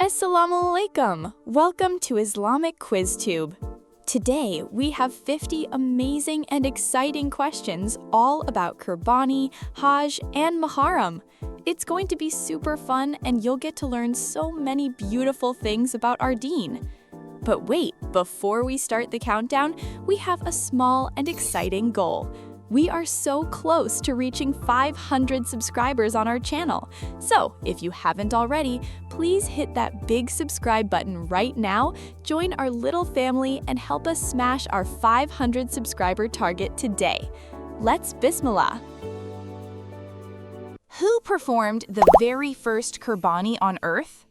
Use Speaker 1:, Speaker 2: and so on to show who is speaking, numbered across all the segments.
Speaker 1: Assalamu Alaikum! Welcome to Islamic Quiz Tube. Today, we have 50 amazing and exciting questions all about Qurbani, Hajj, and Muharram. It's going to be super fun and you'll get to learn so many beautiful things about our Deen. But wait, before we start the countdown, we have a small and exciting goal. We are so close to reaching 500 subscribers on our channel. So, if you haven't already, please hit that big subscribe button right now, join our little family, and help us smash our 500 subscriber target today. Let's Bismillah! Who performed the very first Qurbani on earth?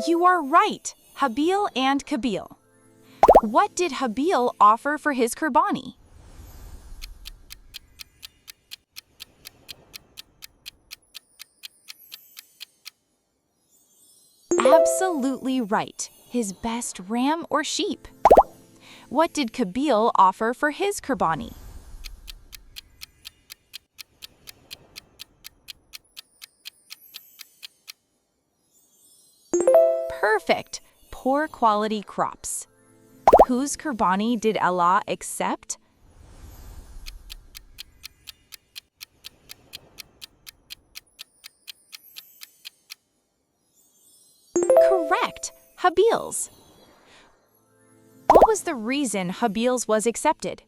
Speaker 1: You are right, Habil and Qabil. What did Habil offer for his Qurbani? Absolutely right, his best ram or sheep. What did Qabil offer for his Qurbani? Perfect! Poor quality crops. Whose Qurbani did Allah accept? Correct! Habil's. What was the reason Habil's was accepted?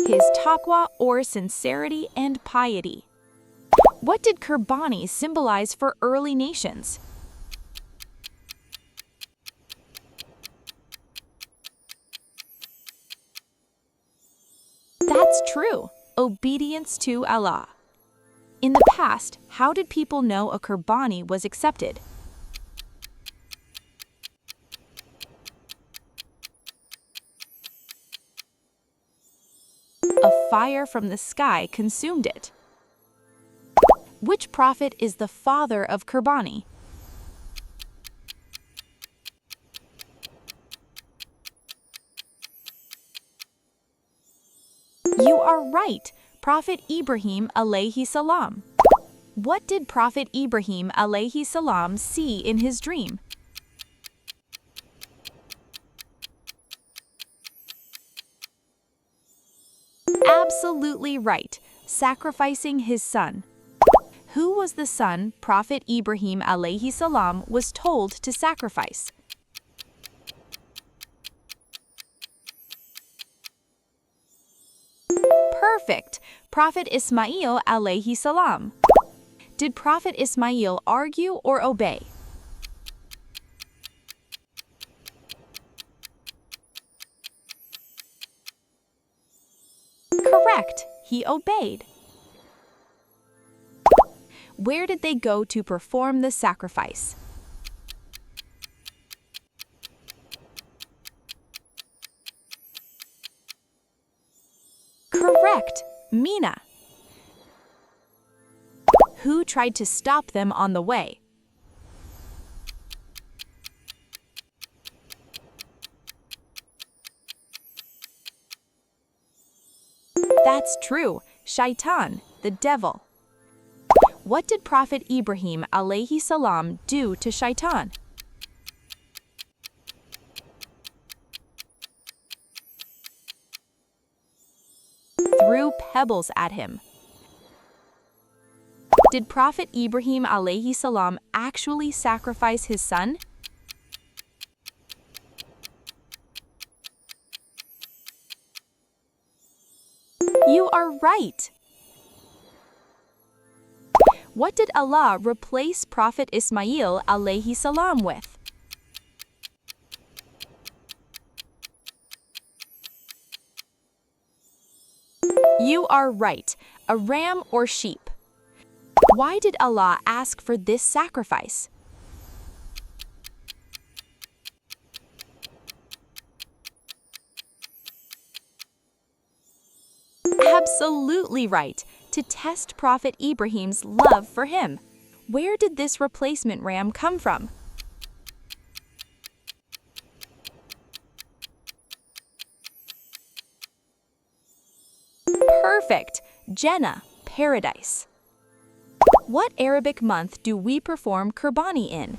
Speaker 1: His taqwa or sincerity and piety. What did Qurbani symbolize for early nations? That's true, obedience to Allah. In the past, how did people know a Qurbani was accepted? A fire from the sky consumed it. Which prophet is the father of Qurbani? You are right, Prophet Ibrahim alayhi salam. What did Prophet Ibrahim alayhi salam see in his dream? Absolutely right, sacrificing his son. Who was the son Prophet Ibrahim alayhi salam was told to sacrifice? Perfect, Prophet Ismail alayhi salam. Did Prophet Ismail argue or obey? Correct, he obeyed. Where did they go to perform the sacrifice? Correct, Mina. Who tried to stop them on the way? That's true, Shaitan, the devil. What did Prophet Ibrahim alayhi salam do to Shaitan? Threw pebbles at him. Did Prophet Ibrahim alayhi salam actually sacrifice his son? You are right. What did Allah replace Prophet Ismail alayhi salam with? You are right, a ram or sheep. Why did Allah ask for this sacrifice? Absolutely right, to test Prophet Ibrahim's love for him. Where did this replacement ram come from? Perfect! Jannah, paradise. What Arabic month do we perform Qurbani in?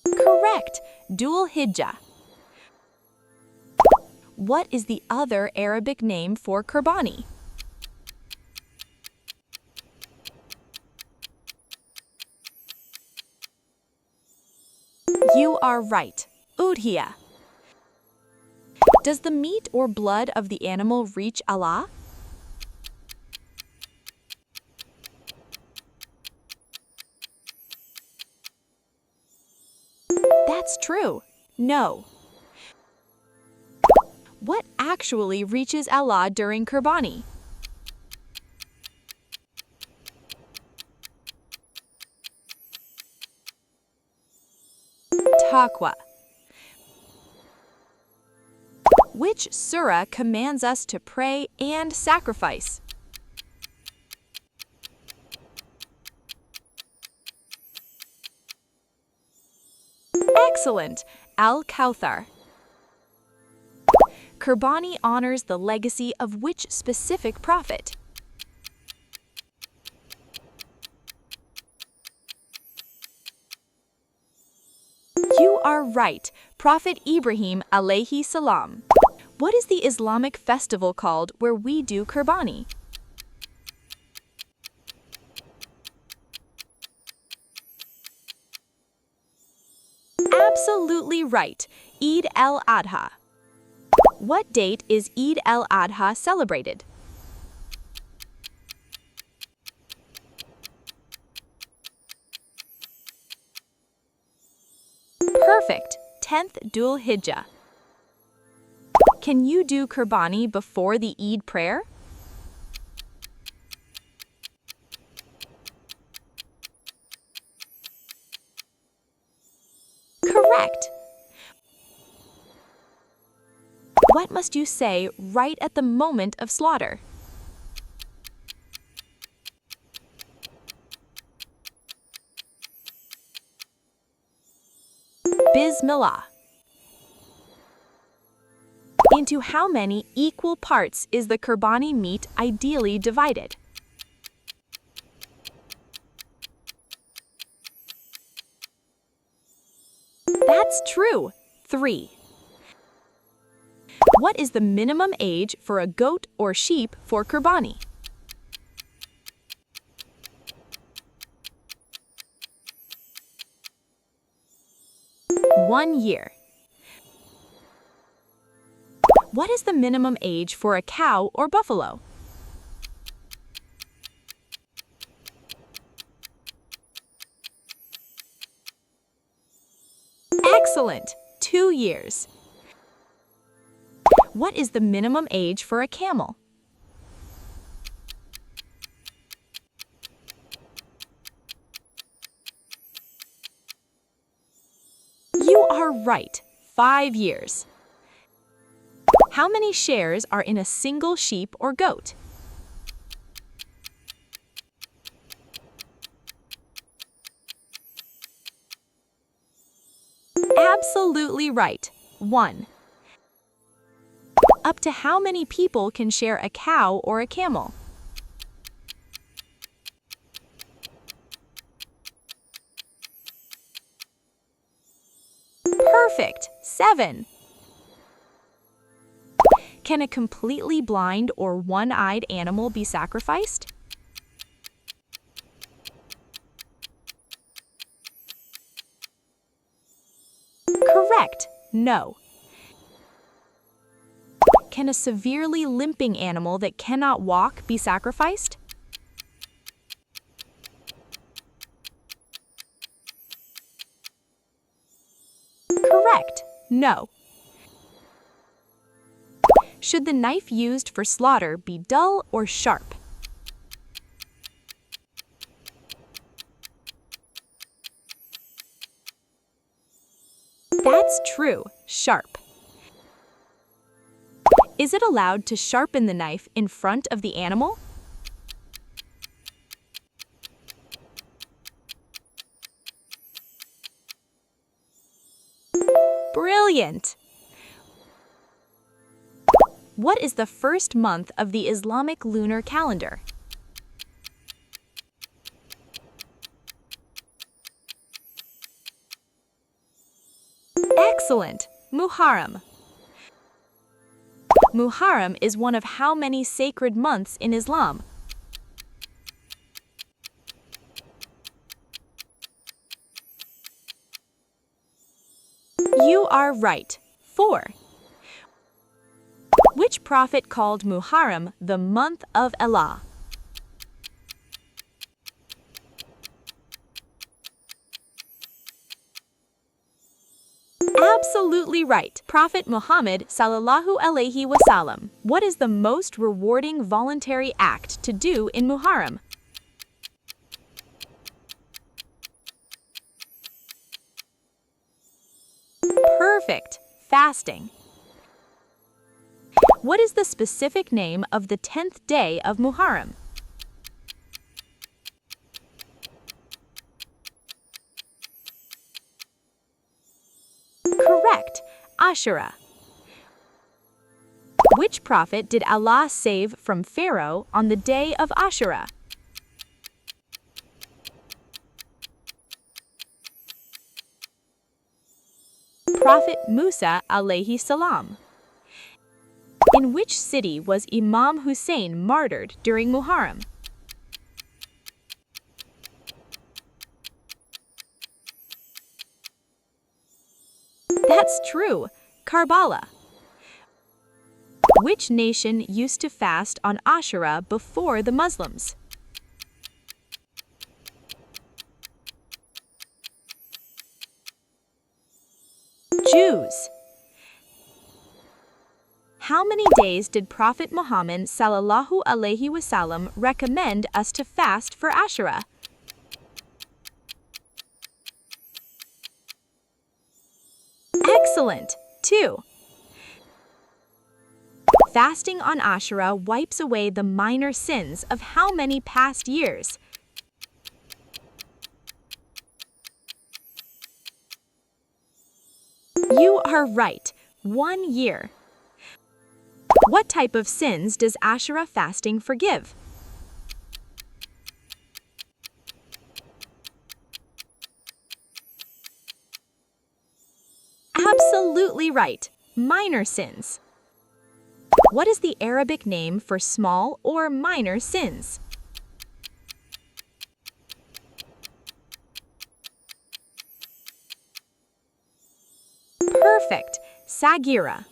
Speaker 1: Correct! Dhul-Hijjah. What is the other Arabic name for Qurbani? You are right. Udhiyah. Does the meat or blood of the animal reach Allah? That's true. No. What actually reaches Allah during Qurbani? Taqwa. Which surah commands us to pray and sacrifice? Excellent! Al-Kawthar. Qurbani honors the legacy of which specific prophet? You are right, Prophet Ibrahim alayhi salam. What is the Islamic festival called where we do Qurbani? Absolutely right, Eid-ul-Adha. What date is Eid-ul-Adha celebrated? Perfect, 10th Dhul-Hijjah. Can you do Qurbani before the Eid prayer? Correct. What must you say right at the moment of slaughter? Bismillah. Into how many equal parts is the Qurbani meat ideally divided? That's true. 3. What is the minimum age for a goat or sheep for Qurbani? One year. What is the minimum age for a cow or buffalo? Excellent! 2 years. What is the minimum age for a camel? You are right, 5 years. How many shares are in a single sheep or goat? Absolutely right, 1. Up to how many people can share a cow or a camel? Perfect, 7. Can a completely blind or one-eyed animal be sacrificed? Correct, no. Can a severely limping animal that cannot walk be sacrificed? Correct, no. Should the knife used for slaughter be dull or sharp? That's true, sharp. Is it allowed to sharpen the knife in front of the animal? Brilliant! What is the first month of the Islamic lunar calendar? Excellent! Muharram. Muharram is one of how many sacred months in Islam? You are right. 4. Which prophet called Muharram the month of Allah? Absolutely right. Prophet Muhammad sallallahu alaihi wasallam. What is the most rewarding voluntary act to do in Muharram? Perfect. Fasting. What is the specific name of the 10th day of Muharram? Correct. Ashura. Which prophet did Allah save from Pharaoh on the day of Ashura? Prophet Musa alayhi salam. In which city was Imam Hussein martyred during Muharram? That's true. Karbala. Which nation used to fast on Ashura before the Muslims? Jews. How many days did Prophet Muhammad sallallahu alaihi wasallam recommend us to fast for Ashura? Excellent! 2. Fasting on Ashura wipes away the minor sins of how many past years? You are right. 1 year. What type of sins does Ashura fasting forgive? Absolutely right. Minor sins. What is the Arabic name for small or minor sins? Perfect. Sagira.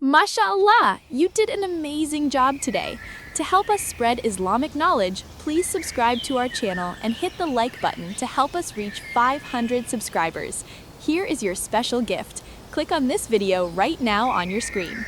Speaker 2: MashaAllah, you did an amazing job today. To help us spread Islamic knowledge, please subscribe to our channel and hit the like button to help us reach 500 subscribers. Here is your special gift. Click on this video right now on your screen.